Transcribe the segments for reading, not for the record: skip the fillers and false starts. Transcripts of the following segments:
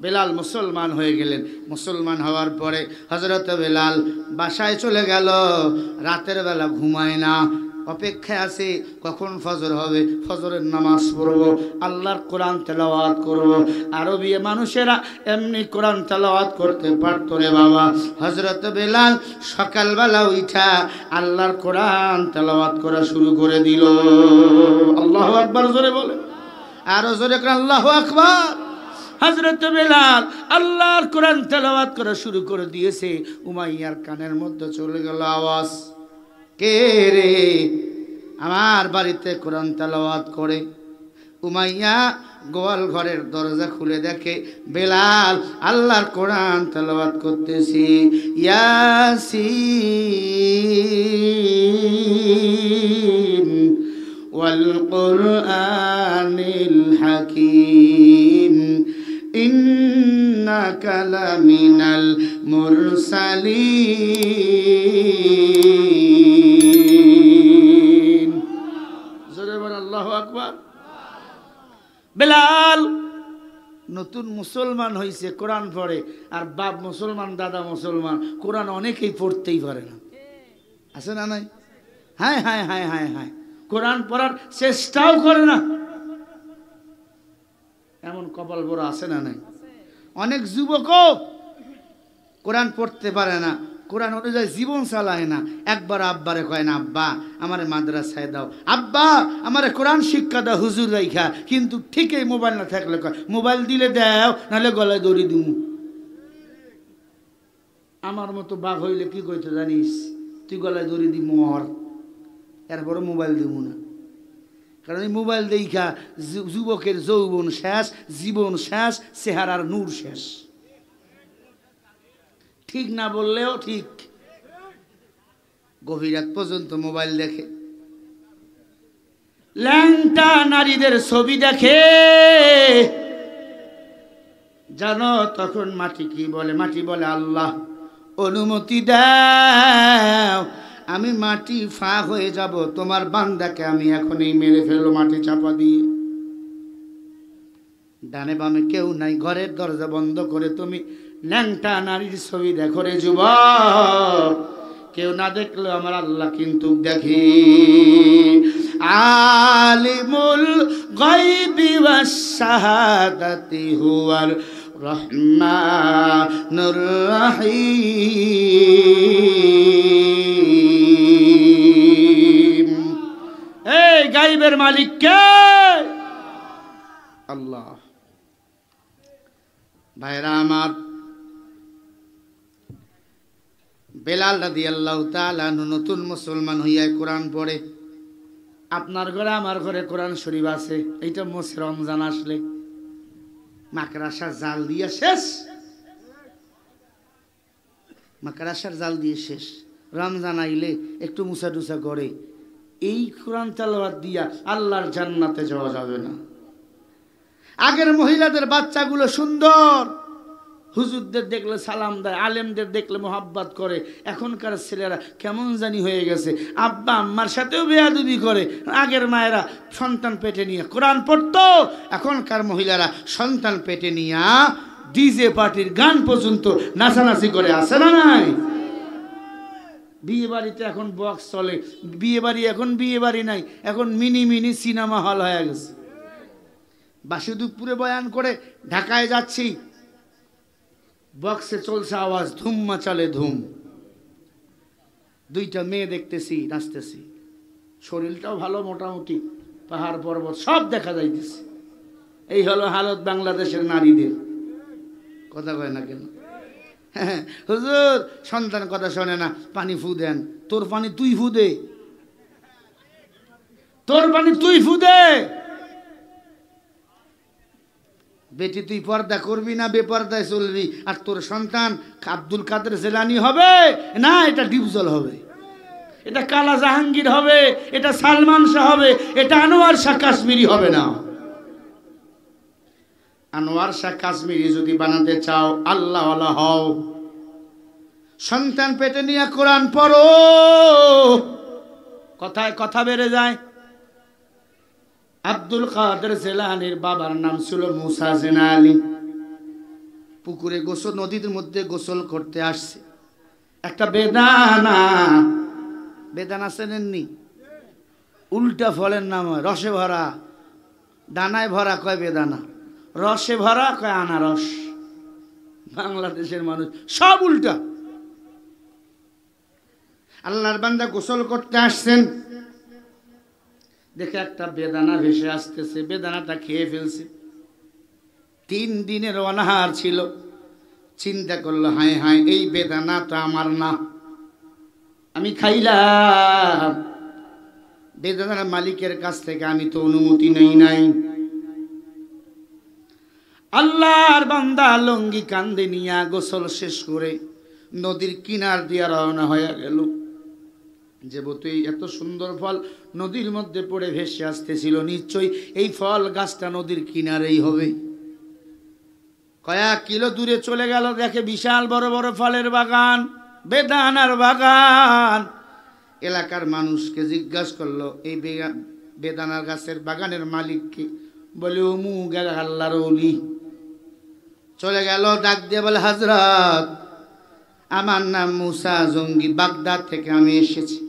বেলাল মুসলমান হয়ে গেলেন। মুসলমান হওয়ার পরে হযরত বেলাল বাসায় চলে গেল। রাতের বেলা ঘুমায় না, অপেক্ষায় আছে কখন ফজর হবে, ফজরের নামাজ পড়ব, আল্লাহর কোরআন তেলাওয়াত করব। আরবি মানুষেরা এমনি কোরআন তেলাওয়াত করতে পারতো রে বাবা। হযরত বেলাল সকালবেলা উঠা আল্লাহর কোরআন তেলাওয়াত করা শুরু করে দিল। আল্লাহু আকবার জোরে বলে, আরো জোরে করে আল্লাহু আকবার। হযরত বেলাল আল্লাহর কোরআন তেলাওয়াত করা শুরু করে দিয়েছে। উমাইয়ার কানের মধ্যে চলে গেল আওয়াজ, কে রে আমার বাড়িতে কোরআন তেলাওয়াত করে? উমাইয়া গোয়াল ঘরের দরজা খুলে দেখে বেলাল আল্লাহর কোরআন তেলাওয়াত করতেছে। ইয়াসিন ওয়াল কুরআনিল হাকীম ইন্নাকা লামিনাল মুরসালিন। জোরে বল আল্লাহু আকবার। বেলাল নতুন মুসলমান হয়েছে, কোরআন পড়ে, আর বাপ মুসলমান, দাদা মুসলমান, কোরআন অনেকেই পড়তেই পারে না, আছে না নাই? হায় হায় হায় হায় হায়, কোরআন পড়ার চেষ্টাও করে না, এমন কপাল বড় আছে না নাই? অনেক যুবকও কোরআন পড়তে পারে না, কোরআন অনুযায়ী জীবন চালায় না। একবার আব্বারে কয় না, আব্বা আমারে মাদ্রাসায় দাও, আব্বা আমারে কোরআন শিক্ষা দাও হুজুর রাইখা, কিন্তু ঠিকই মোবাইল না থাকলে কয় মোবাইল দিলে দাও, নাহলে গলায় দড়ি দিমু। আমার মতো বাঘ হইলে কি কইতে জানিস, তুই গলায় দড়ি দি মর, এরপরে মোবাইল দিব না। কারণ এই মোবাইল দেখা যুবকের যৌবন শেষ, জীবন শেষ, চেহারার নূর শেষ। ঠিক না বললেও ঠিক, গভীর রাত পর্যন্ত মোবাইল দেখে, ল্যাংটা নারীদের ছবি দেখে। জানো তখন মাটি কি বলে? মাটি বলে, আল্লাহ অনুমতি দাও, আমি মাটি ফা হয়ে যাব, তোমার বান্দাকে আমি এখনই মেরে ফেলবো মাটি চাপা দিয়ে। ডানে বামে কেউ নাই, ঘরের দরজা বন্ধ করে তুমি ল্যাংটা নারীর ছবি দেখো রে যুবক। কেউ না দেখলো আমার আল্লাহ কিন্তু দেখে। আলিমুল গায়বি ওয়াস শাহাদাতি হুয়ার রহমানুর রহিম। এই গায়বের মালিক কে? আল্লাহ। ভাইরা আমার, বেলাল রাদিয়াল্লাহু তাআলা নতুন মুসলমান হইয়া কোরআন পড়ে। আপনার ঘরে আমার ঘরে কোরআন শরীফ আছে। এইটা মাসে রমজান আসলে মাকড়াসার জাল দিয়ে শেষ, মাকড়াসার জাল দিয়ে শেষ। রমজান আইলে একটু মুসা টুসা করে, এই কোরআন তেলাওয়াত দিয়া আল্লাহর জান্নাতে যাওয়া যাবে না। আগের মহিলাদের বাচ্চাগুলো সুন্দর, হুজুরদের দেখলে সালাম দেয়, আলেমদের দেখলে মোহাব্বত করে। এখনকার ছেলেরা কেমন জানি হয়ে গেছে, আব্বা আম্মার সাথেও বেয়াদবি করে। আগের মায়েরা সন্তান পেটে নিয়ে কোরআন পড়তো, এখনকার মহিলারা সন্তান পেটে নিয়ে ডিজে পার্টির গান পর্যন্ত নাচানাচি করে, আছে না নাই? বিয়ে বাড়িতে এখন বক্স চলে, বিয়ে বাড়ি এখন বিয়ে বাড়ি নাই, এখন মিনি মিনি সিনেমা হল হয়ে গেছে। বাসুদেবপুরে বয়ান করে ঢাকায় যাচ্ছি, বক্সে চলছে আওয়াজ, ধুম মাচালে ধুম। দুইটা মেয়ে দেখতেছি, নাচতেছি, শরীরটাও ভালো, মোটামুটি পাহাড় পর্বত সব দেখা যাইতেছে। এই হলো হালত বাংলাদেশের নারীদের। কথা কয় না কেন? হুজুর সন্তান কথা শোনে না, পানি ফু দেন। তোর পানি তুই ফু দে, তোর পানি তুই ফু দে। বেটি তুই পর্দা করবি না, বেপর্দায় চলবি, আর তোর সন্তান আব্দুল কাদের জেলানি হবে না, এটা ডিপজল হবে, এটা কালা জাহাঙ্গীর হবে, এটা সালমান শাহ হবে, এটা আনোয়ার শাহ কাশ্মীরি হবে না। আনোয়ার শাহ কাশ্মীরি যদি বানাতে চাও, আল্লাহ ওয়ালা হও, সন্তান পেটে নিয়ে কোরআন পড়ো। কথায় কথা বেড়ে যায়। আব্দুল কাদের জেলানির বাবার নাম ছিল মুসা জেনালি। পুকুরে গোসল, নদীর মধ্যে গোসল করতে আসছে। একটা বেদানা, বেদানা চেনেননি? উল্টা ফলের নাম হয়, রসে ভরা। দানায় ভরা কয় বেদানা, রসে ভরা কয় আনারস। বাংলাদেশের মানুষ সব উল্টা। আল্লাহর বান্দা গোসল করতে আসছেন, দেখে একটা বেদানা ভেসে আসতেছে, বেদানাটা খেয়ে ফেলছে। 3 দিনের অনাহার ছিল। চিন্তা করলো, হায় হায়, এই বেদানা তো আমার না, আমি খাইলাম। বেদানার মালিকের কাছ থেকে আমি তো অনুমতি নেই নাই। আল্লাহর বান্দা লঙ্গি কান্দে নিয়া গোসল শেষ করে নদীর কিনার দিয়া রওনা হয়ে গেল। যেহেতু এত সুন্দর ফল নদীর মধ্যে পড়ে ভেসে আসতেছিল, নিশ্চয়ই এই ফল গাছটা নদীর কিনারেই হবে। কয়েক কিলো দূরে চলে গেল, দেখে বিশাল বড় বড় ফলের বাগান, বেদানার বাগান। এলাকার মানুষকে জিজ্ঞাসা করলো, এই বেদানার গাছের বাগানের মালিককে? বলে অমুক আল্লাহর ওলি। চলে গেল, ডাক দিয়ে বলে, হযরত, আমার নাম মুসা জঙ্গি, বাগদাদ থেকে আমি এসেছি।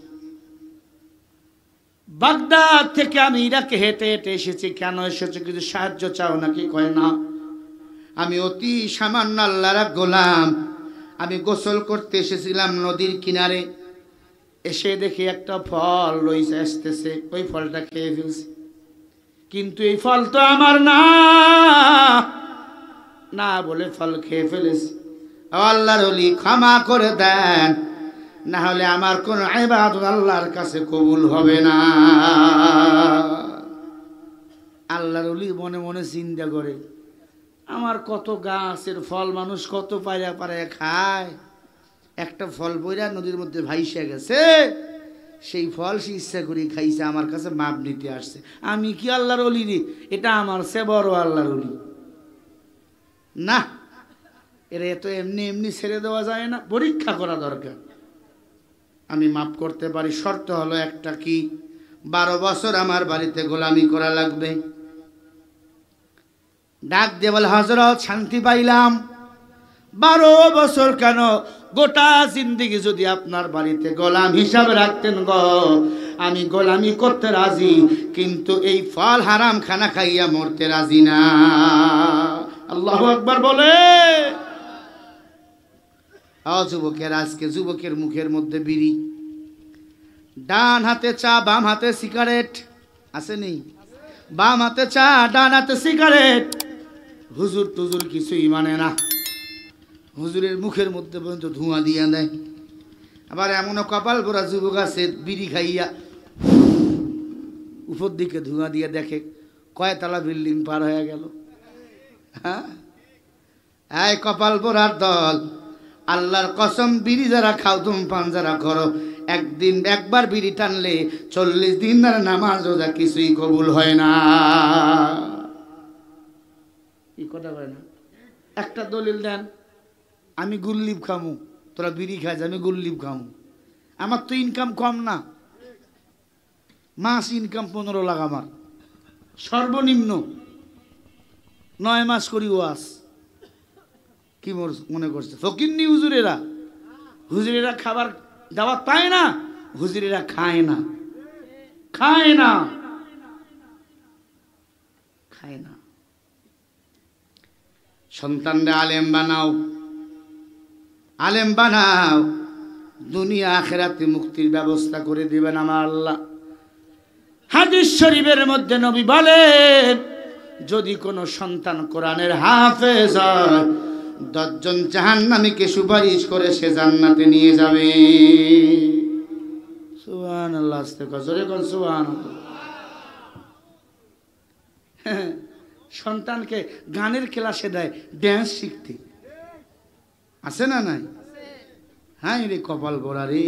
বাগদাদ থেকে আমি ইরাকে হেঁটে হেঁটে এসেছি। কেন এসেছি? কিছু সাহায্য চাও নাকি? কয় না, আমি অতি সামান্য আল্লাহর গোলাম। আমি গোসল করতে এসেছিলাম নদীর কিনারে, এসে দেখি একটা ফল রয়েছে আসতেছে, ওই ফলটা খেয়ে ফেলছি। কিন্তু এই ফল তো আমার না, না বলে ফল খেয়ে ফেলেছি। আল্লাহর ওলি, ক্ষমা করে দেন, না হলে আমার কোন ইবাদত আল্লাহর কাছে কবুল হবে না। আল্লাহর ওলি মনে মনে চিন্তা করে, আমার কত গাছের ফল মানুষ কত পায়রা পায়রা খায়, একটা ফল বইরা নদীর মধ্যে ভাইসা গেছে, সেই ফল সে ইচ্ছা করে খাইছে, আমার কাছে মাপ নিতে আসছে। আমি কি আল্লাহর ওলি রে? এটা আমার সে বড় আল্লাহর ওলি না, এরা তো এমনি এমনি ছেড়ে দেওয়া যায় না, পরীক্ষা করা দরকার। আমি মাফ করতে পারি, শর্ত হলো একটা, কি? 12 বছর আমার বাড়িতে গোলামি করা লাগবে। ডাক দিয়ে বলে, হযরত, শান্তি পাইলাম। 12 বছর কেন, গোটা জিন্দেগি যদি আপনার বাড়িতে গোলাম হিসাবে রাখতেন গো, আমি গোলামি করতে রাজি, কিন্তু এই ফল হারাম খানা খাইয়া মরতে রাজি না। আল্লাহু আকবার বলে। যুবকের, আজকে যুবকের মুখের মধ্যে বিড়ি, ডান হাতে চা, বাম হাতে সিগারেট, আসেনি? বাম হাতে চা, ডান হাতে সিগারেট। হুজুর টুজুর কিছুই মানে না, হুজুরের মুখের মধ্যে পর্যন্ত ধোঁয়া দিয়ে দেয়। আবার এমনও কপাল ভরা যুবক আছে, বিড়ি খাইয়া উপর দিকে ধোঁয়া দিয়ে দেখে কয়তলা বিল্ডিং পার হয়ে গেল। হ্যাঁ, এই কপাল ভরার দল, আল্লাহর কসম, বিড়ি যারা খাও, ধূমপান যারা করো, একদিন একবার বিড়ি টানলে 40 দিন আর নামাজ রোজা কিছুই কবুল হয় না। এই কথা হয় না? একটা দলিল দেন, আমি গুল্লিব খামু, তোরা বিড়ি খাইছ, আমি গুল্লিব খামু। আমার তো ইনকাম কম না, মাস ইনকাম 15 লাখ আমার সর্বনিম্ন। 9 মাস করি ওয়াজ। কি মনে করছে ফকিন্নি হুজুরেরা? হুজুরেরা খাবার দাওয়াত পায় না, হুজুরেরা খায় না, খায় না, খায় না। সন্তানরা আলেম বানাও, আলেম বানাও, দুনিয়া আখিরাতে মুক্তির ব্যবস্থা করে দিবেন আমার আল্লাহ। হাদিস শরীফের মধ্যে নবী বলেন, যদি কোনো সন্তান কোরআনের হাফেজ হয়, 10 জন জাহান্নামীকে সুপারিশ করে সে জান্নাতে নিয়ে যাবে। সুবহানাল্লাহ, আস্তে জোরে বল সুবহানাল্লাহ। সন্তানকে গানের ক্লাসে দেয়, ড্যান্স শিখতে, আছে না নাই? হ্যাঁ রে কপাল ভরা রে,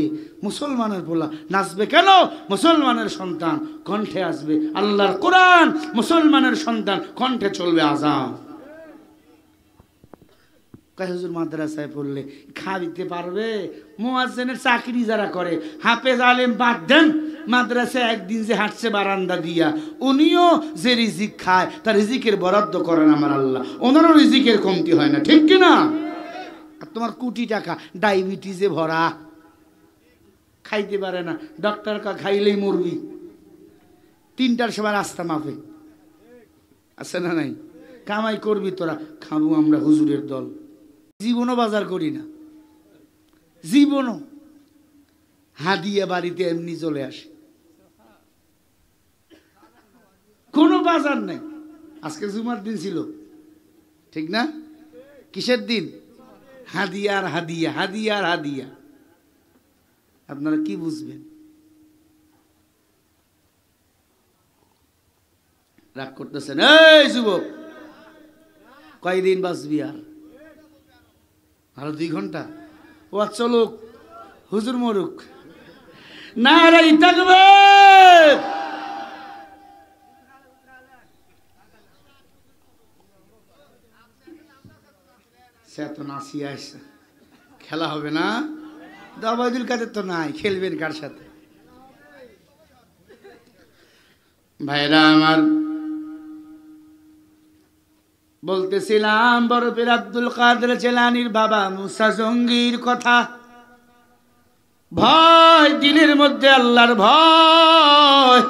মুসলমানের পোলা নাচবে কেন? মুসলমানের সন্তান কণ্ঠে আসবে আল্লাহর কোরআন, মুসলমানের সন্তান কণ্ঠে চলবে আযান। হুজুর মাদ্রাসায় পড়লে খাওয়াইতে পারবে? মুয়াজ্জিনের চাকরি যারা করে, হাফেজ আলেম বাদ দেন, মাদ্রাসায় একদিন যে হাঁটছে বারান্দা দিয়া, উনিও যে রিজিক খায় তার রিজিকের বরাদ্দ করেন আমার আল্লাহ, ওনারও রিজিকের কমতি হয় না, ঠিক কিনা? আর তোমার কোটি টাকা ডায়াবেটিসে ভরা, খাইতে পারে না, ডক্টর খাইলেই মরবি, 3টার সময় রাস্তা মাপে, আছে না নাই? কামাই করবি তোরা, খাবো আমরা হুজুরের দল। জীবনও বাজার করি না, জীবনও হাদিয়া বাড়িতে এমনি চলে আসে, কোনো বাজার নেই। আজকে জুমার দিন ছিল, ঠিক না? কিসের দিন? হাদিয়া আর হাদিয়া, হাদিয়া আর হাদিয়া। আপনারা কি বুঝবেন? রাগ করতেছেন? এই যুবক, কয়দিন বাঁচবি আর? আরো 2 ঘন্টা। ও চলুক, হুজুর মরুক, নারাই তাকবীর। সে তো নাসি আসছে, খেলা হবে না? দাবাইদুল কাদের তো নাই, খেলবেন কার সাথে? ভাইরা আমার, বলতেছিলাম বরফের আব্দুল কাদের জিলানীর বাবা মুসা জঙ্গির কথা। ভয়, দিনের মধ্যে আল্লাহর ভয়।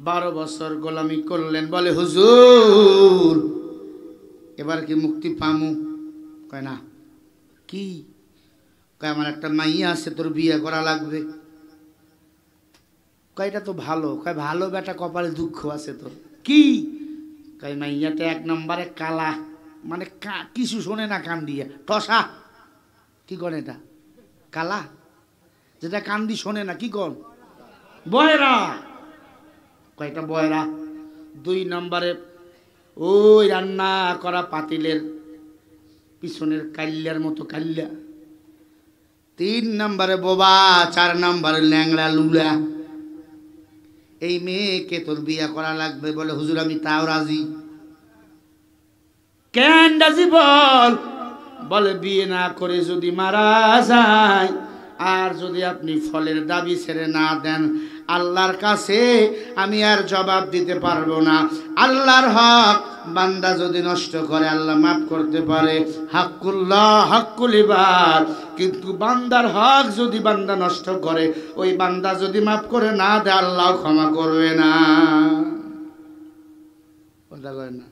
12 বছর গোলামি করলেন, বলে হুজুর এবার কি মুক্তি পামু? কয় না। কি? কয় আমার একটা মাইয়া আছে, তোর বিয়ে করা লাগবে। কয় এটা তো ভালো। কয় ভালো বেটা, কপালে দুঃখ আছে তোর। কি? কয় মাইয়াটা 1 নম্বরে কালা, মানে কিছু শোনে না, কান দিয়া টসা। কি কন এটা? কালা, যেটা কান দিয়ে শোনে না, কি কন? বয়রা। কয়টা বয়রা? 2 নম্বরে ওই রান্না করা পাতিলের পিছনের কাল্যার মতো কাল্যা। 3 নম্বরে বোবা, 4 নম্বরে ল্যাংড়া লুলা। এই মেয়েকে তোর বিয়া করা লাগবে। বলে হুজুর আমি তাও রাজি। কেন রাজি বল? বলে বিয়ে না করে যদি মারা যায়, আর যদি আপনি ফলের দাবি ছেড়ে না দেন, আল্লাহর কাছে আমি আর জবাব দিতে পারবো না। আল্লাহর হক বান্দা যদি নষ্ট করে আল্লাহ মাফ করতে পারে, হাক্কুল্লাহ হাক্কুল ইবাদ। কিন্তু বান্দার হক যদি বান্দা নষ্ট করে, ওই বান্দা যদি মাফ করে না দেয়, আল্লাহ ক্ষমা করবে না। কথা কয় না?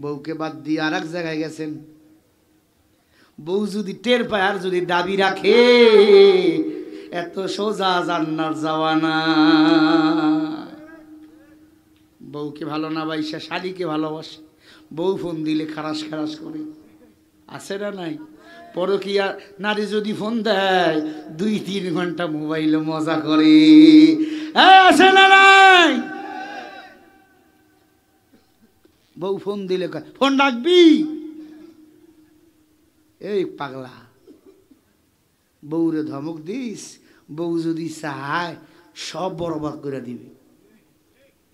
বউকে বাদ দিয়ে আর এক জায়গায় গেছেন। বউ যদি টের পায় আর যদি দাবি রাখে, এত সোজা জান্নাত যাওয়া না। বউকে ভালো না বাইসা শালীকে ভালোবাসে। বউ ফোন দিলে খারাস খারাস করে, আছে না নাই? পরকীয়া নারী যদি ফোন দেয়, 2-3 ঘন্টা মোবাইলে মজা করে, আছে না নাই? বউ ফোন দিলে ফোন রাখবি, এই পাগলা। বউরে ধমক দিস, বউ যদি চায় সব বরবাদ করে দিবি।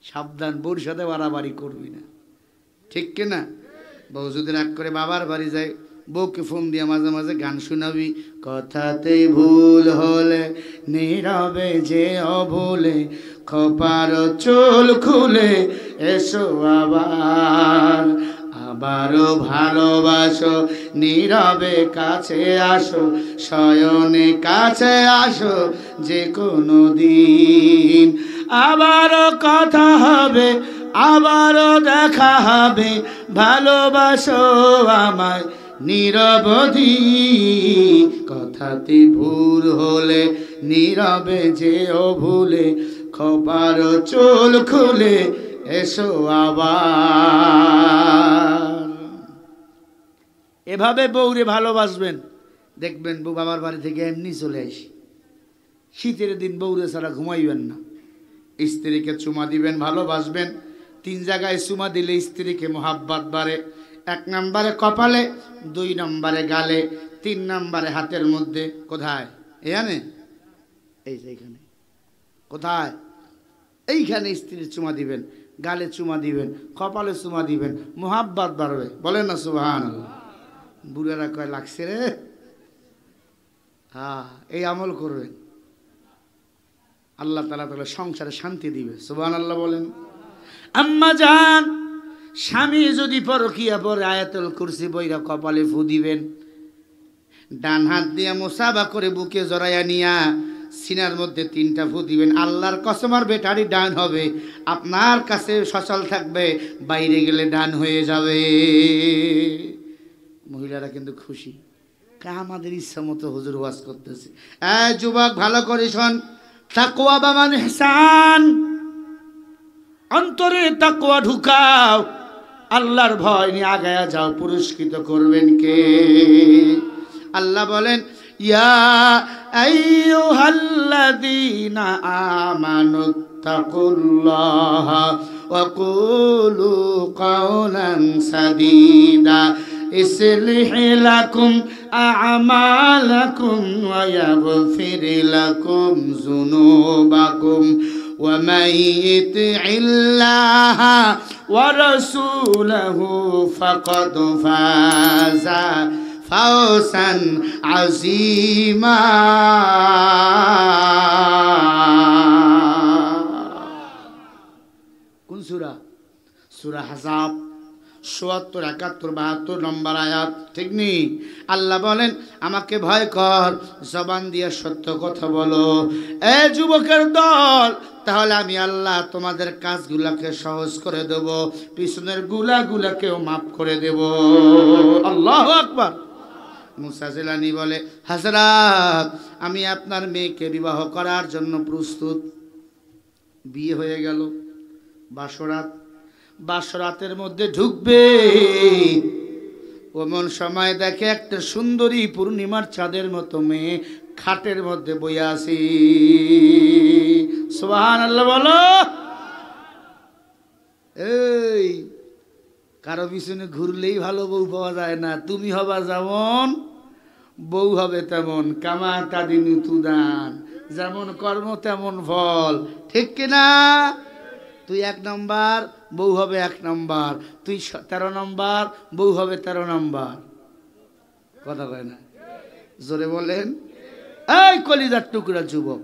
সাবধান, বউর সাথে বাড়াবাড়ি করবি না, ঠিক কিনা? বউ যদি রাগ করে বাবার বাড়ি যায়, বউকে ফোন দিয়ে মাঝে মাঝে গান শোনাবি। কথাতে ভুল হলে নীরবে যে অভুলে, খোপার চুল খুলে এসো আবার, আবারও ভালোবাসো, নীরবে কাছে আসো, শয়নে কাছে আসো যে কোনো দিন। আবারও কথা হবে, আবারও দেখা হবে, ভালোবাসো আমায় নীরবধি। কথাতে ভুল হলে নীরবে যেও ভুলে, খোপার চুল খুলে এসো আবার। এভাবে বউরে ভালোবাসবেন, দেখবেন বউ বাবার বাড়ি থেকে এমনি চলে আসি। শীতের দিন বউরে ছাড়া ঘুমাইবেন না। স্ত্রীকে চুমা দিবেন, ভালোবাসবেন। 3 জায়গায় চুমা দিলে স্ত্রীকে মোহাব্বত বাড়ে। 1 নম্বরে কপালে, 2 নম্বরে গালে, 3 নম্বরে হাতের মধ্যে। কোথায়? এখানে, এই যে এইখানে। কোথায়? এইখানে স্ত্রীর চুমা দিবেন, গালে চুমা দিবেন, কপালে চুমা দিবেন, মোহাব্বত বাড়বে। বলেন না সুবহানাল্লাহ? বুড়ারা কয় লাগছে রে। হ্যাঁ, এই আমল করবেন। আল্লাহ তাআলা তাহলে সংসারে শান্তি দিবে। সুবহানাল্লাহ বলেন। আম্মা জান, স্বামী যদি পরকিয়া পরে আয়াতুল কুরসি বইরা কপালে ফু দিবেন, ডান হাত দিয়ে মুসাবা করে বুকে জড়াইয়া নিয়া সিনার মধ্যে 3টা ফু দিবেন। আল্লাহর কসম আর বেটারি ডান হবে, আপনার কাছে সচল থাকবে, বাইরে গেলে ডান হয়ে যাবে। মহিলারা কিন্তু খুশি, আমাদের ইচ্ছা মতো হুজুর ওয়াজ করতেছে। যুবক ভালো করে শোন, তাকওয়া বামান ইহসান, অন্তরে তাকওয়া ঢুকাও, আল্লাহর ভয় নিয়ে আগায়া যাও, পুরস্কৃত করবেন কে? আল্লাহ বলেন, ইয়া আইয়ুহাল্লাযীনা আমানুত্তাকুল্লাহা ওয়া কুলু কাওলান সাদীদা ইসলিহ লাকুম আ'মালাকুম ওয়া ইয়াগফির লাকুম যুনুবাকুম ওয়া মান ইতি'ল্লাহা ওয়া রাসূলাহু ফাকাদ ফাযা ফাওসান আযীমা। কোন সূরা? সূরা আহজাব ৭৪, ৭১, ৭২ নম্বর আয়াত, ঠিক নেই? আল্লাহ বলেন, আমাকে ভয় কর, জবান দিয়ে সত্য কথা বলো। এ যুবকের দল, তাহলে আমি আল্লাহ তোমাদের কাজগুলাকে সহজ করে দেব, পিছনের গুলাগুলাকেও মাফ করে দেব। আল্লাহু আকবার। মুসা জিলানী বলে, হযরত, আমি আপনার মেয়েকে বিবাহ করার জন্য প্রস্তুত। বিয়ে হয়ে গেল, বাসরাত, বাসরাতের মধ্যে ঢুকবে, ওমন সময় দেখে একটা সুন্দরী পূর্ণিমার চাঁদের মতো মেয়ে খাটের মধ্যে বইয়া আছে। সুবহানাল্লাহ বলো। এই কারো পিছনে ঘুরলেই ভালো বউ পাওয়া যায় না। তুমি হবা যেমন, বউ হবে তেমন। কামা তাদিনু তুদান, যেমন কর্ম তেমন ফল, ঠিক কিনা? তুই 1 নম্বর, বউ হবে 1 নম্বর। তুই 13 নম্বর, বউ হবে 13 নম্বর। কথা কয় না? জোরে বলেন। এই কলিজার টুকরা যুবক,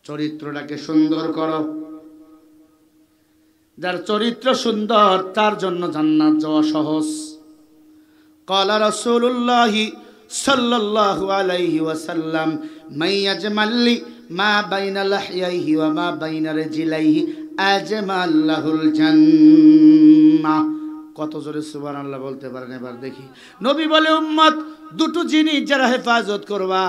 চরিত্রটাকে সুন্দর করো। যার চরিত্র সুন্দর তার জন্য জান্নাত যাওয়া সহজ। ক্বালা রাসূলুল্লাহি সাল্লাল্লাহু আলাইহি ওয়াসাল্লাম, মাইয়াজমাল্লি মা বাইনা লাহইয়াইহি ওয়া মা বাইনা রিজলাইহি আজমাল্লাহুল জান্নাহ। কত জোরে সুবহানাল্লাহ বলতে পারেন এবার দেখি। নবী বলে, উম্মত, দুটো জিনিস যারা হেফাজত করবা,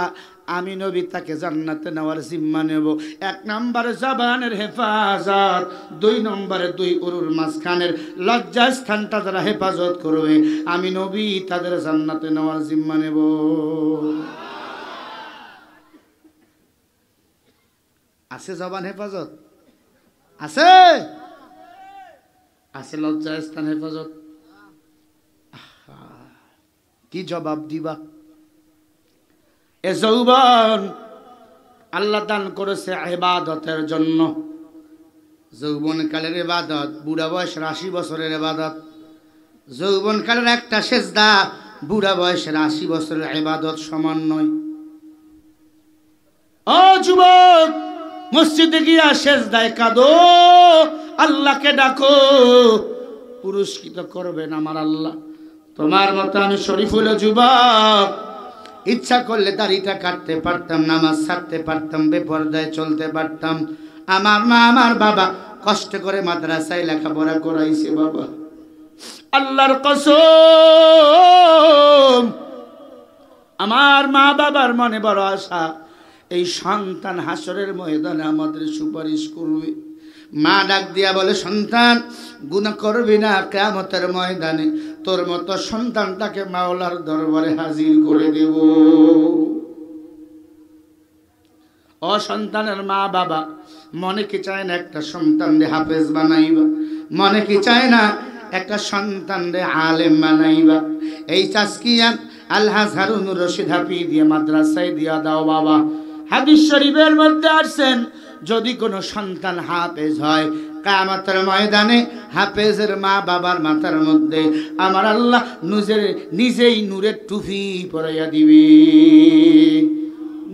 আমি নবী তাকে জান্নাতে নেওয়ার জিম্মা নেব। 1 নম্বরে জবানের হেফাজত, 2 নম্বরে 2 উরুর মাঝখানের লজ্জা স্থানটা যারা হেফাজত করবে, আমি নবী তাদের জান্নাতে নেওয়ার জিম্মা নেব। আছে জবান হেফাজত? আছে? আছে লজ্জা স্থান হেফাজত? কি জবাব দিবা? এ যৌবন আল্লাহ দান করেছে ইবাদতের জন্য। যৌবনকালের ইবাদত, বুড়া বয়সের 80 বছরের ইবাদত। যৌবনকালের একটা সেজদা বুড়া বয়সের 80 বছরের ইবাদত সমান নয়। ও যুবক, মসজিদে গিয়া সেজদায় কাঁদো, আল্লাহকে ডাকো, পুরস্কৃত করবেন আমার আল্লাহ। তোমার মতো আমি শরীফুল যুবক, ইচ্ছা করলে দাড়িটা কাটতে পারতাম, নামাজ ছাড়তে পারতাম, বেপরদায় চলতে পারতাম। আমার মা আমার বাবা কষ্ট করে মাদ্রাসায় লেখাপড়া করাইছে বাবা। আল্লাহর কসম, আমার মা বাবার মনে বড় আশা, এই সন্তান হাসরের ময়দানে আমাদের সুপারিশ করবে। মা ডাক দিয়া বলে, সন্তান গুনাহ করবি না, কিয়ামতের ময়দানে তোর মতো সন্তানটাকে মাওলার দরবারে হাজির করে দেব। ও সন্তানের মা বাবা, মনে কি চায় না একটা সন্তানরে হাফেজ বানাইবা? মনে কি চায় না একটা সন্তানরে আলেম বানাইবা? এই তাজকিয়াত আল হাসানুর রশিদ হাফিজ দিয়ে মাদ্রাসায় দিয়া দাও বাবা। হাদিস শরীফের মধ্যে আসছেন, যদি কোনো সন্তান হাফেজ হয়, কিয়ামতের ময়দানে হাফেজের মা বাবার মাথার মধ্যে আমার আল্লাহ নিজেই নূরের টুপি পরাইয়া দিবে।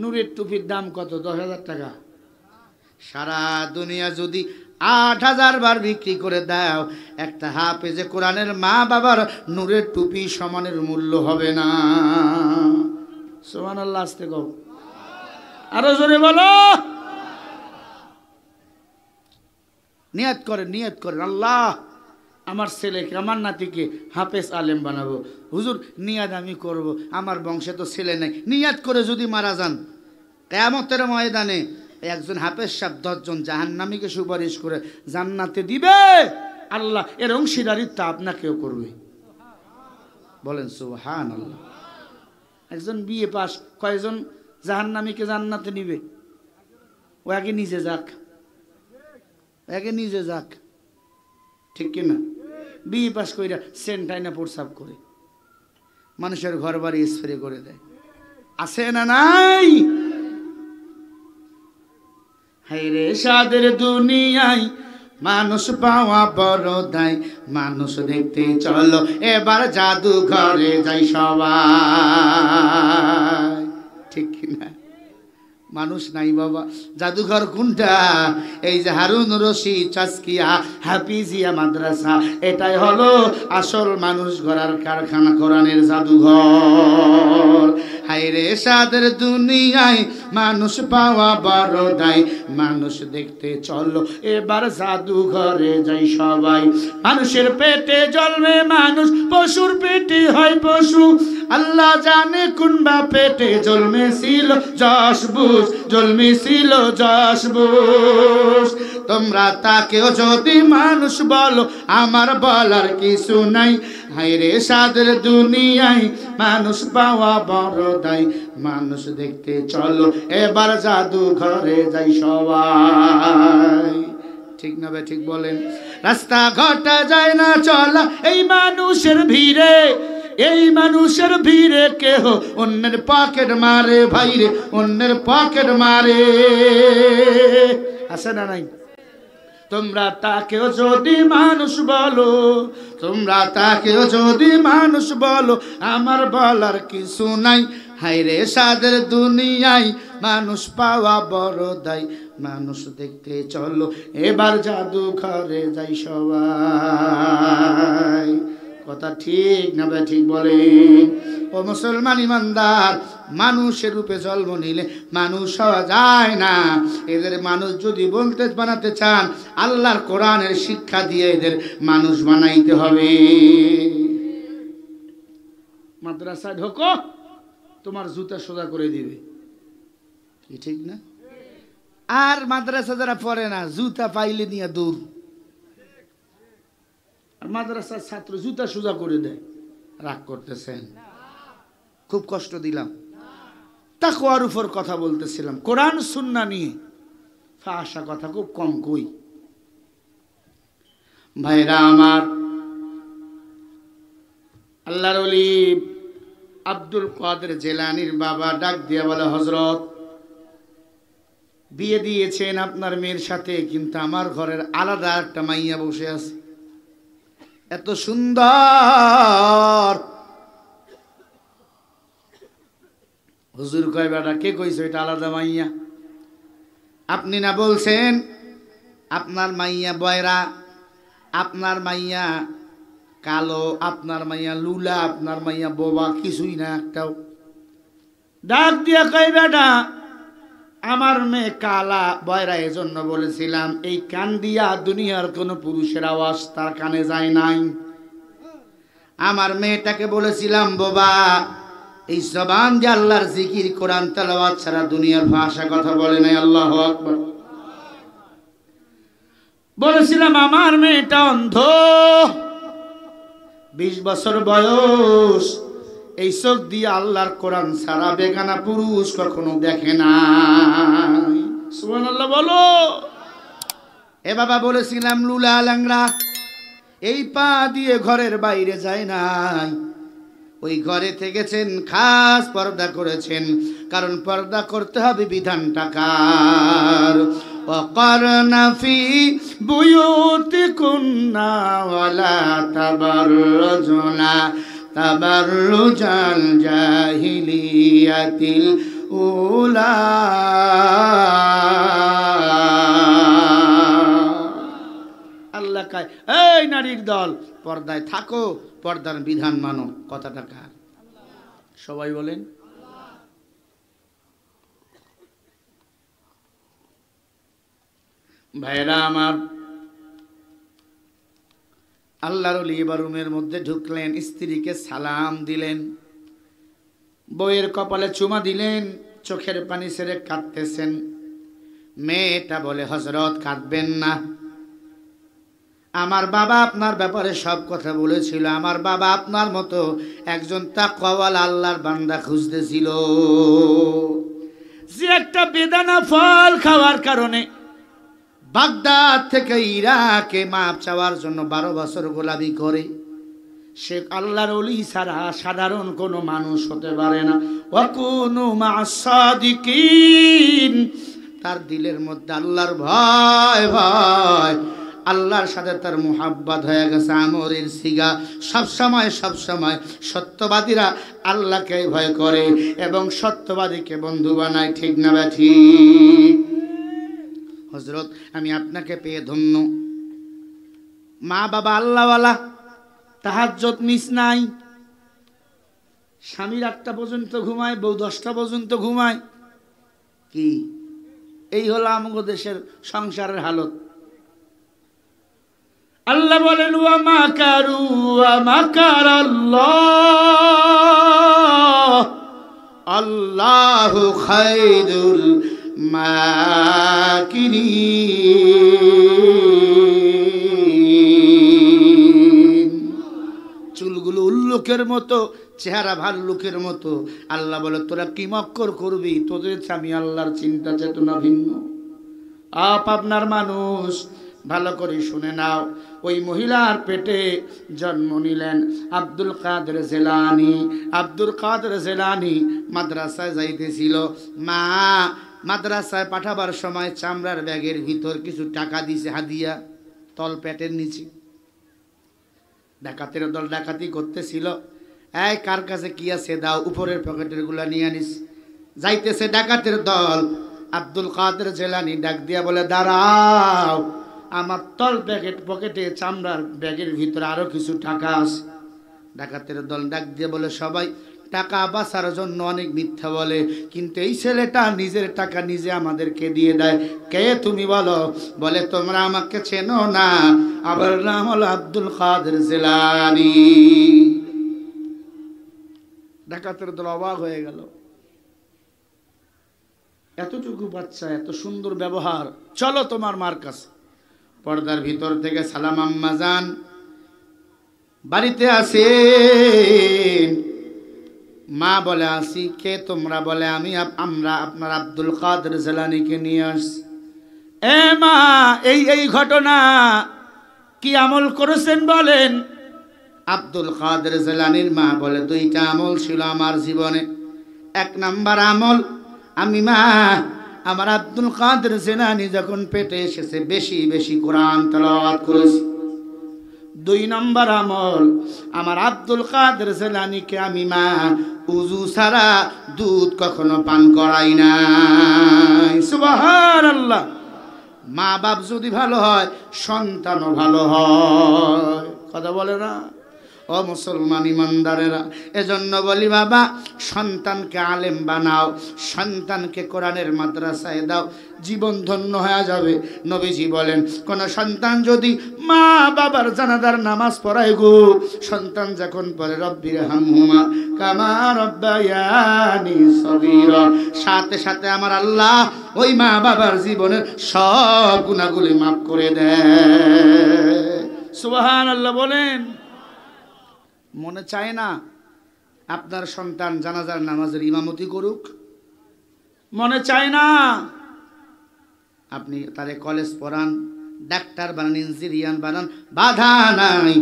নূরের টুপির দাম কত? 10,000 টাকা। সারা দুনিয়া যদি 8,000 বার বিক্রি করে দাও, একটা হাফেজে কোরআনের মা বাবার নূরের টুপি সমানের মূল্য হবে না। সুবহানাল্লাহ। আস্তে কও, আরো জোরে বলো। নিয়ত করেন, নিয়ত করেন, আল্লাহ আমার ছেলেকে, আমার নাতিকে হাফেজ আলেম বানাবো। হুজুর নিয়াত আমি করব, আমার বংশে তো ছেলে নেই। নিয়াত করে যদি মারা যান, কিয়ামতের ময়দানে একজন হাফেজ সাহেব 10 জন জাহান্নামীকে সুপারিশ করে জান্নাতে দিবে। আল্লাহ এর অংশীদারিত্ব আপনাকেও করবে। বলেন সুবহানাল্লাহ। একজন বিএ পাস কয়জন জাহান্নামীকে জান্নাতে নিবে? ও আগে নিজে যাক, আগে নিজে যাক, ঠিক কিনা? বিএ পাস কইরা সেন্টাইনা প্রসাব করে মানুষের ঘর বাড়ি স্প্রে করে দেয়, আছে না নাই? হায়রে সাদের দুনিয়ায় মানুষ পাওয়া বড় দায়, মানুষ দেখতে চলো এবার জাদু ঘরে যাই সবাই, ঠিক কিনা? মানুষ নাই বাবা, জাদুঘর কোনটা? এই যে হারুন রশিদ চাসকিয়া হাফিজিয়া মাদ্রাসা, এটাই হলো আসল মানুষ গড়ার কারখানা, কোরআনের জাদুঘর। হায়রে সাদের দুনিয়ায় মানুষ পাওয়া বড় দায়, মানুষ দেখতে চলো এবার জাদুঘরে যাই সবাই। মানুষের পেটে জন্মে মানুষ, পশুর পেটে হয় পশু। আল্লাহ জানে কোনবা পেটে জন্মেছিল যশবুষ, জন্মেছিল যশবুষ। তোমরা তাকেও যদি মানুষ বলো, আমার বলার কিছু নাই। হায়রে সাদের দুনিয়ায় মানুষ পাওয়া বড় দায়, মানুষ দেখতে চলো এবার জাদু ঘরে যাই সবাই, ঠিক না বে ঠিক বলেন? রাস্তা ঘাটা যায় না চলা এই মানুষের ভিড়ে, এই মানুষের ভিড়ে কেহ অন্যের পকেট মারে, ভাইরে অন্যের পকেট মারে, আছে না নাই? তোমরা তাকেও যদি মানুষ বলো, তোমরা তাকেও যদি মানুষ বলো, আমার বলার কিছু নাই। হায়রে সাদের দুনিয়ায় মানুষ পাওয়া বড় দায়, মানুষ দেখতে চলো এবার জাদু ঘরে যাই সবাই। কথা ঠিক না বে ঠিক বলেন? ও মুসলমান ইমানদার, মানুষের রূপে জন্ম নিলে মানুষ হওয়া যায় না। এদের মানুষ যদি বলতে বানাতে চান, আল্লাহর কোরআনের শিক্ষা দিয়ে এদের মানুষ বানাইতে হবে। মাদ্রাসায় ঢোকো, তোমার জুতা সোজা করে দিবে, কি ঠিক না? আর মাদ্রাসা যারা পড়ে না, জুতা পাইলে নিয়ে দূর। আর মাদ্রাসার ছাত্র জুতা সোজা করে দেয়। রাগ করতেছেন? খুব কষ্ট দিলাম। তাকওয়ার উপর কথা বলতেছিলাম, কোরআন সুন্নাহ নিয়ে ফাহশা কথা খুব কম কই। ভাইরা আমার, আল্লাহর ওলি আব্দুল কাদের জিলানীর বাবা ডাক দিয়া বলে, হযরত বিয়ে দিয়েছেন আপনার মেয়ের সাথে, কিন্তু আমার ঘরের আলাদা একটা মাইয়া বসে আছে, এত সুন্দর। হুজুর কয়, বেটা কে কইছে এটা আলাদা মাইয়া? আপনি না বলছেন আপনার মাইয়া বয়রা, আপনার মাইয়া কালো, আপনার মাইয়া লুলা, আপনার মাইয়া বোবা, কিছুই না একটাও। ডাক দিয়া কয়, বেটা আমার মেয়ে কালা বয়রা, এজন্য বলেছিলাম এই কান দিয়া দুনিয়ার কোন পুরুষের আওয়াজ তার কানে যায় নাই। আমার মেয়েটাকে বলেছিলাম বোবা, এই জবান দিয়ে আল্লাহর জিকির কোরআন তেলাওয়াত ছাড়া দুনিয়ার ভাষা কথা বলে নাই। আল্লাহু আকবার। বলেছিলাম আমার মেয়েটা অন্ধ, 20 বছর বয়স, এই চোখ দিয়ে আল্লাহর কোরআন ছাড়া বেগানা পুরুষ কখনো দেখে নাই। সুবহানাল্লাহ বলো। এ বাবা বলেছিলাম লুলা ল্যাংড়া, এই পা দিয়ে ঘরের বাইরে যায় নাই, ওই ঘরে থেকেছেন, খাস পর্দা করেছেন, কারণ পর্দা করতে হবে বিধানটা কার? ওয়াকারনা ফি বুয়ুতিকুন্না ওয়ালা তাবাররুজনা তাবাররুজাল জাহিলিয়াতিল উলা। আল্লাহ কয়, এই নারীর দল, পর্দায় থাকো, পর্দার বিধান মানো। কথাটা কার? সবাই বলেন। ভাইরা আমার, আল্লাহর ওলি এবার রুমের মধ্যে ঢুকলেন, স্ত্রীকে সালাম দিলেন, বউয়ের কপালে চুমা দিলেন, চোখের পানি ছেড়ে কাঁদতেছেন। মেয়েটা বলে, হযরত কাঁদবেন না, আমার বাবা আপনার ব্যাপারে সব কথা বলেছিল। আমার বাবা আপনার মতো একজন তাকওয়াওয়ালা আল্লাহর বান্দা খুঁজতেছিল, যে একটা বেদানা ফল খাওয়ার কারণে বাগদাদ থেকে ইরাকে মাপ চাওয়ার জন্য 12 বছর গোলামি করে। সে আল্লাহর ওলি ছাড়া সাধারণ কোনো মানুষ হতে পারে না। ওয়াকুনু মা'আস সাদিকিন, তার দিলের মধ্যে আল্লাহর ভয়, ভয়, আল্লাহর সাথে তার মুহাব্বত হয়ে গেছে। আমরের সিগা সবসময় সত্যবাদীরা আল্লাহকে ভয় করে এবং সত্যবাদীকে বন্ধু বানায়। ঠিক না ব্যাঠি? হযরত, আমি আপনাকে পেয়ে ধন্য। মা বাবা আল্লাহওয়ালা, তাহাজ্জুদ মিস নাই। স্বামী 8টা পর্যন্ত ঘুমায়, বউ 10টা পর্যন্ত ঘুমায়। কি এই হলো আমাদের দেশের সংসারের হালত। আল্লাহ বলেন, ওয়া মাকারু ওয়া মাকারাল্লাহ আল্লাহু খায়রুল মাকিরিন। চুলগুলো উল্লুকের মতো, চেহারা ভাল্লুকের মতো। আল্লাহ বলে, তোরা কি মক্কর করবি? তোদের আমি আল্লাহর চিন্তা চেতনা ভিন্ন। আপনার মানুষ ভালো করে শুনে নাও। ওই মহিলার পেটে জন্ম নিলেন আব্দুল কাদের জিলানী। আব্দুল কাদের জিলানী মাদ্রাসায় যাইতেছিল। মা মাদ্রাসায় পাঠাবার সময় চামড়ার ব্যাগের ভিতর কিছু টাকা দিছে হাদিয়া, তল পেটের নিচে। ডাকাতের দল ডাকাতি করতেছিল। এই কার কাছে কি আছে দাও, উপরের পকেটের গুলা নিয়ে আনিস। যাইতেছে ডাকাতের দল। আব্দুল কাদের জিলানী ডাক দিয়া বলে, দাঁড়াও, আমার তল পকেটে চামড়ার ব্যাগের ভিতরে আরো কিছু টাকা আছে। ডাকাতের দল ডাক দিয়ে বলে, সবাই টাকা বাঁচার জন্য অনেক মিথ্যা বলে, কিন্তু এই ছেলেটা নিজের টাকা নিজে আমাদেরকে দিয়ে দেয়। কে তুমি বলো? বলে, তোমরা আমাকে চেনো না, আমার নাম হলো আব্দুল কাদের জিলানী। ডাকাতের দল অবাক হয়ে গেল। এতটুকু বাচ্চা, এত সুন্দর ব্যবহার, চলো তোমার মার কাছে। পর্দার ভিতর থেকে সালাম আম্মা জান বাড়িতে আসেন। মা বলে, আসি। কে তোমরা? বলে, আমরা আপনার আব্দুল কাদের জিলানীকে নিয়ে আসছি। এ মা, এই ঘটনা কি আমল করেছেন বলেন? আব্দুল কাদের জিলানীর মা বলে, 2টা আমল ছিল আমার জীবনে। 1 নাম্বার আমল, আমি আমার আব্দুল কাদের জিলানী যখন পেটে এসেছে বেশি বেশি কোরআন তেলাওয়াত করেছি। 2 নম্বর আমল, আমার আব্দুল কাদের জিলানীকে আমি উযু ছাড়া দুধ কখনো পান করাই নাই। সুবহানাল্লাহ। মা বাপ যদি ভালো হয়, সন্তানও ভালো হয়। কথা বলে না? ও মুসলমান ইমানদারেরা, এজন্য বলি বাবা, সন্তানকে আলেম বানাও, সন্তানকে কোরআনের মাদ্রাসায় দাও, জীবন ধন্য হয়ে যাবে। নবীজি বলেন, কোন সন্তান যদি মা বাবার জানাজার নামাজ পড়ায় গো, সন্তান যখন পড়ে রব্বিরহামহুমা কামা রব্বায়ানি সগীরা, সাথে সাথে আমার আল্লাহ ওই মা বাবার জীবনের সব গুনাহগুলি মাফ করে দেয়। সুবহানাল্লাহ বলেন। মনে চায় না আপনার সন্তান জানাজার নামাজের ইমামতি করুক? মনে চায় না? আপনি তারে কলেজ পড়ান, ডাক্তার বানান, ইঞ্জিনিয়ার বানান, বাধা নাই।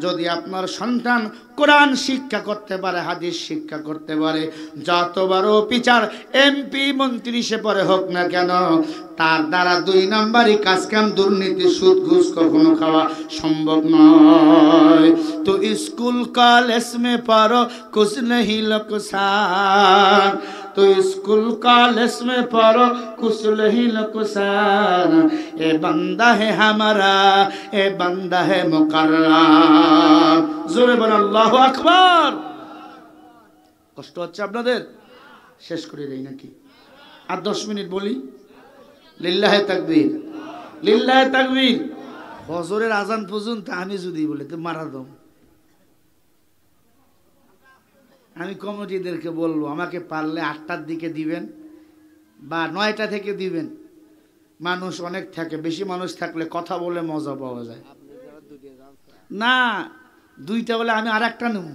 যদি আপনার সন্তান কোরআন শিক্ষা করতে পারে, হাদিস শিক্ষা করতে পারে, যত বড় অফিসার, এমপি, মন্ত্রী সে পরে হোক না কেন, তার দ্বারা 2 নম্বরই কাজকাম, দুর্নীতি, সুদ ঘুষ কখনো খাওয়া সম্ভব নয়। তো স্কুল কলেজ মে পড়ো কুছ নেহি লোকসান, तो स्कूल कॉलेज में पढ़ो कुछ नहीं नुकसान ए बंदा है हमारा ए बंदा है मुकर्रम जोरे बोल আল্লাহু আকবার কষ্ট হচ্ছে আপনাদের শেষ করে দেই নাকি আর 10 মিনিট বলি লিল্লাহি তাকবীর লিল্লাহি তাকবীর ফজরের আজান পর্যন্ত আমি যদি বলি তো মারা দাও আমি কমিটিদেরকে বলবো আমাকে পারলে 8টার দিকে দিবেন বা 9টা থেকে দিবেন মানুষ অনেক থাকে বেশি মানুষ থাকলে কথা বলে মজা পাওয়া যায় না দুইটা বলে আমি আরেকটা নেব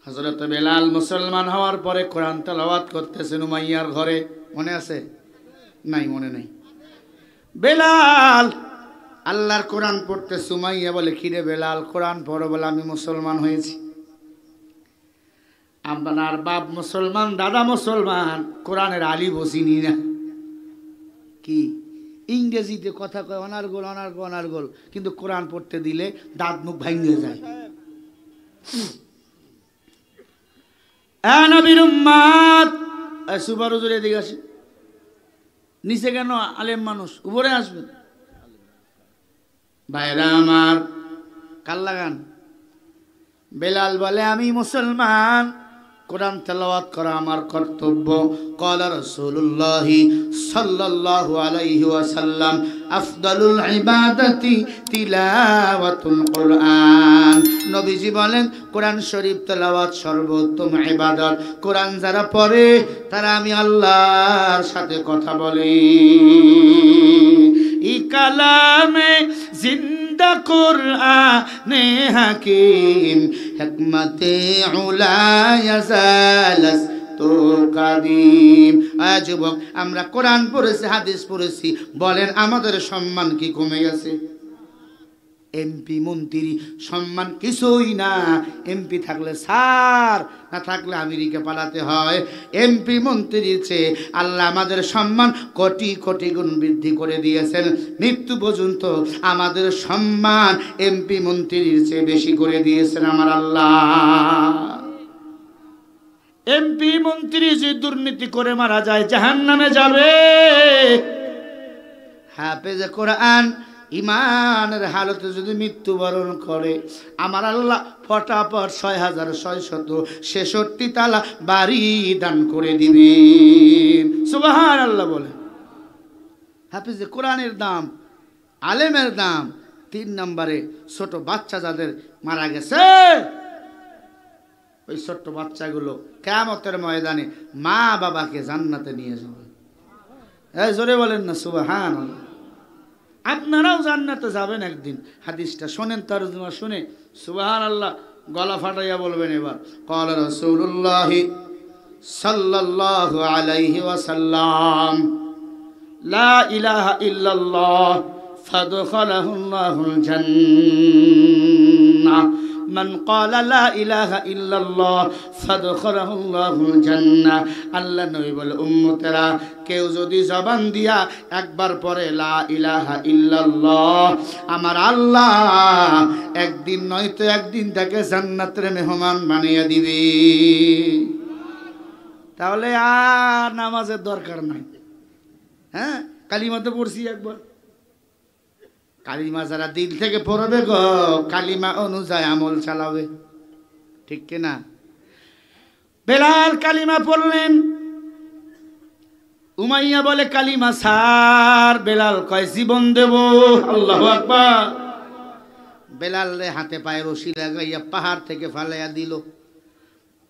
হযরত বেলাল মুসলমান হওয়ার পরে কোরআন তেলাওয়াত করতেছেন উমাইয়ার ঘরে মনে আছে নাই মনে নাই বেলাল আল্লাহর কোরআন পড়তে সুমাইয়া বলে কিরে বেলাল কোরআন পড়ো বলে আমি মুসলমান হয়েছি আপনার বাপ মুসলমান দাদা মুসলমান কোরআনের আলী বসিনি না কি ইংরেজিতে কথা কয় অনার্গল অনার্গল অনার্গল কিন্তু কোরআন পড়তে দিলে দাঁত মুখ ভাঙে যায় নবীর উম্মত সুপার হুজুর এদিকে আসে নিচে কেন আলেম মানুষ উপরে আসবেন ভাইরা আমার কাল লাগান বেলাল বলে আমি মুসলমান কোরআন তেলাওয়াত করা আমার কর্তব্য ক্বালা রাসূলুল্লাহ সাল্লাল্লাহু আলাইহি ওয়াসাল্লাম আফদালুল ইবাদাতি তিলাওয়াতুল কুরআন নবীজি বলেন কোরআন শরীফ তেলাওয়াত সর্বোত্তম ইবাদত কোরআন যারা পড়ে তারা আমি আল্লাহর সাথে কথা বলে ই কালামে জিন্দা কুরআনে হাকিম হিকমতে উলা ইয়াজালাস তো কাদিম যুবক আমরা কোরআন পড়েছি হাদিস পড়েছি বলেন আমাদের সম্মান কি কমে গেছে এমপি মন্ত্রী সম্মান কিছুই না এমপি থাকলে স্যার না থাকলে আমেরিকা পালাতে হয় এমপি মন্ত্রীর চেয়ে আল্লাহ আমাদের সম্মান কোটি কোটি গুণ বৃদ্ধি করে দিয়েছেন মৃত্যু পর্যন্ত আমাদের সম্মান এমপি মন্ত্রীর চেয়ে বেশি করে দিয়েছেন আমার আল্লাহ এমপি মন্ত্রী যে দুর্নীতি করে মারা যায় জাহান্নামে যাবে হাফেজে কোরআন ইমানের হালতে যদি মৃত্যুবরণ করে আমার আল্লাহ ফটাফট 6666 তালা বাড়ি দান করে দিবেন সুবহানাল্লাহ বলে হাফেজে কোরআনের দাম আলেমের দাম 3 নম্বরে ছোট বাচ্চা যাদের মারা গেছে ওই ছোট্ট বাচ্চাগুলো কিয়ামতের ময়দানে মা বাবাকে জান্নাতে নিয়ে যাবে এই জোরে বলেন না সুবহানাল্লাহ আপনারাও জান্নাতে যাবেন একদিন হাদিসটা শুনেন তরজমা শুনে সুবহানাল্লাহ গলা ফাটাইয়া বলবেন এবার ক্বালা রাসূলুল্লাহ সাল্লাল্লাহু আলাইহি ওয়াসাল্লাম লা ইলাহা ইল্লাল্লাহ ফাদখালাহুল্লাহুল জান্নাহ من قال لا إله إلا الله فادخله الله الجنة আল্লাহ নবী বলে উম্মতেরা কেউ যদি জবান দিয়া একবার পড়ে লা ইলাহা ইল্লাল্লাহ আমার আল্লাহ একদিন নয়তো একদিন তাকে জান্নাতের মেহমান বানিয়ে দিবে তাহলে আর নামাজের দরকার নাই হ্যাঁ কালিমা তো পড়ছি একবার কালিমা যারা দিল থেকে পড়বে গো কালিমা অনুযায়ী আমল চালাবে ঠিক কিনা বেলাল কালিমা পড়লেন উমাইয়া বলে কালিমা সার বেলাল কয় জীবন দেব আল্লাহু আকবার বেলাল রে হাতে পায়ে রশি লাগাইয়া পাহাড় থেকে ফালাইয়া দিল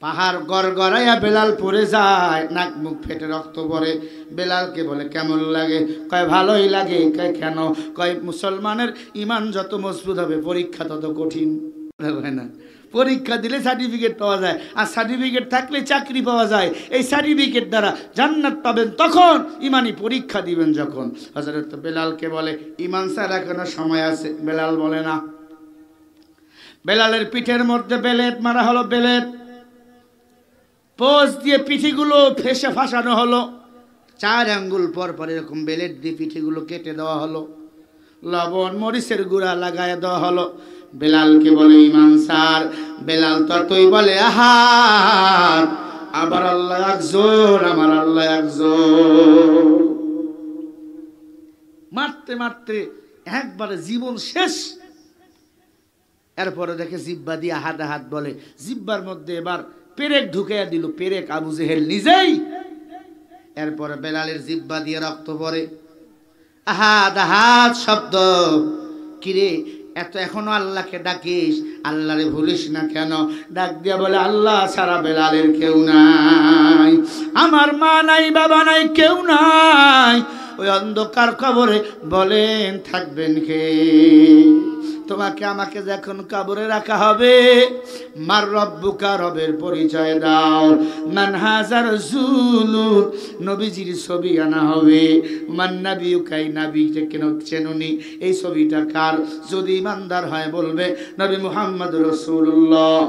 পাহাড় গড়গড়াইয়া বেলাল পড়ে যায় নাক মুখ ফেটে রক্ত পড়ে বেলালকে বলে কেমন লাগে কয় ভালোই লাগে কয় কেন কয় মুসলমানের ঈমান যত মজবুত হবে পরীক্ষা তত কঠিন হয় না পরীক্ষা দিলে সার্টিফিকেট পাওয়া যায় আর সার্টিফিকেট থাকলে চাকরি পাওয়া যায় এই সার্টিফিকেট দ্বারা জান্নাত পাবেন তখন ইমানি পরীক্ষা দিবেন যখন হযরত বেলালকে বলে ঈমান ছাড়া কোনো সময় আছে বেলাল বলে না বেলালের পিঠের মধ্যে বেলেট মারা হলো বেলেট পোজ দিয়ে পিঠিগুলো ফেসে ফাঁসানো হলো 4 আঙ্গুল পর পর এরকম বেলেট দিয়ে পিঠিগুলো কেটে দেওয়া হলো লবণ মরিচের গুঁড়া লাগায় দেওয়া হলো বেলালকে বলে ইমান স্যার। বেলাল ততই বলে আহার, আবার আল্লাহ একজন, আমার আল্লাহ একজন। মারতে মারতে একবারে জীবন শেষ। এরপরে দেখে জিব্বা দিয়ে হাত বলে, জিব্বার মধ্যে এবার পেরেক ঢুকাইয়া দিল, পেরেক আবু জেহেল নিজেই। এরপরে বেলালের জিব্বা দিয়ে রক্ত পড়ে, আহাদ শব্দ। কিরে এত এখনো আল্লাহকে ডাকিস, আল্লাহরে ভুলিস না কেন? ডাক দিয়া বলে আল্লাহ ছাড়া বেলালের কেউ নাই, আমার মা নাই, বাবা নাই, কেউ নাই। ওই অন্ধকার কবরে বলেন থাকবেন কে? তোমাকে আমাকে যখন কবরে রাখা হবে, মার রব্বুকা, রবের পরিচয় দাও। মান হাজার রাসূলুন, নবীজির ছবি আনা হবে। মান নাবিয়ুকা, নবীকে কেন চেনুনি, এই ছবিটা কার? যদি ইমানদার হয় বলবে নবী মুহাম্মদুর রাসূলুল্লাহ।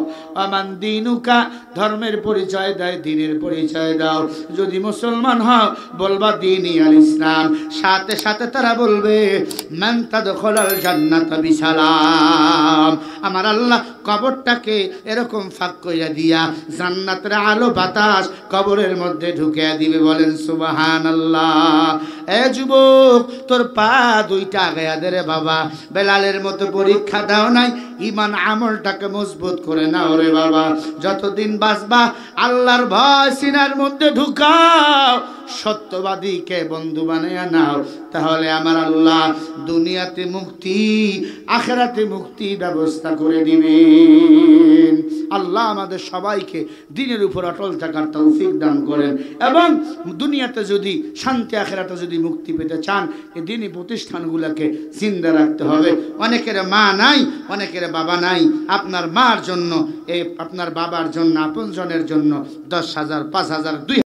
আমান দিনুকা, ধর্মের পরিচয় দেয়, দ্বীনের পরিচয় দাও। যদি মুসলমান হও বলবা দ্বীনি আল ইসলাম। সাথে সাথে তারা বলবে মান তাদখালাল জান্নাতা বিসালাম। আমার আল্লাহ কবরটাকে এরকম ফাঁক কইরা দিয়া জান্নাতের আলো বাতাস কবরের মধ্যে ঢুকিয়ে দিবে। বলেন সুবহানাল্লাহ। এ যুবক, তোর পা দুইটা আগায়া দে রে বাবা। বেলালের মতো পরীক্ষা দাও নাই, ইমান আমলটাকে মজবুত করে নাও রে বাবা। যতদিন বাঁচবা আল্লাহর ভয় সিনার মধ্যে ঢুকাও, সত্যবাদীকে বন্ধু বানায়া নাও। তাহলে আমার আল্লাহ দুনিয়াতে মুক্তি, আখিরাতে মুক্তি ব্যবস্থা করে দিবেন। আল্লাহ আমাদের সবাইকে দ্বীনের উপর অটল থাকার তৌফিক দান করেন, এবং দুনিয়াতে যদি শান্তি, আখিরাতে যদি মুক্তি পেতে চান, এই দ্বীনি প্রতিষ্ঠানগুলোকে জিন্দা রাখতে হবে। অনেকের মা নাই, অনেকের বাবা নাই। আপনার মার জন্য, আপনার বাবার জন্য, আপনজনের জন্য 10,000, 5,000, 2,000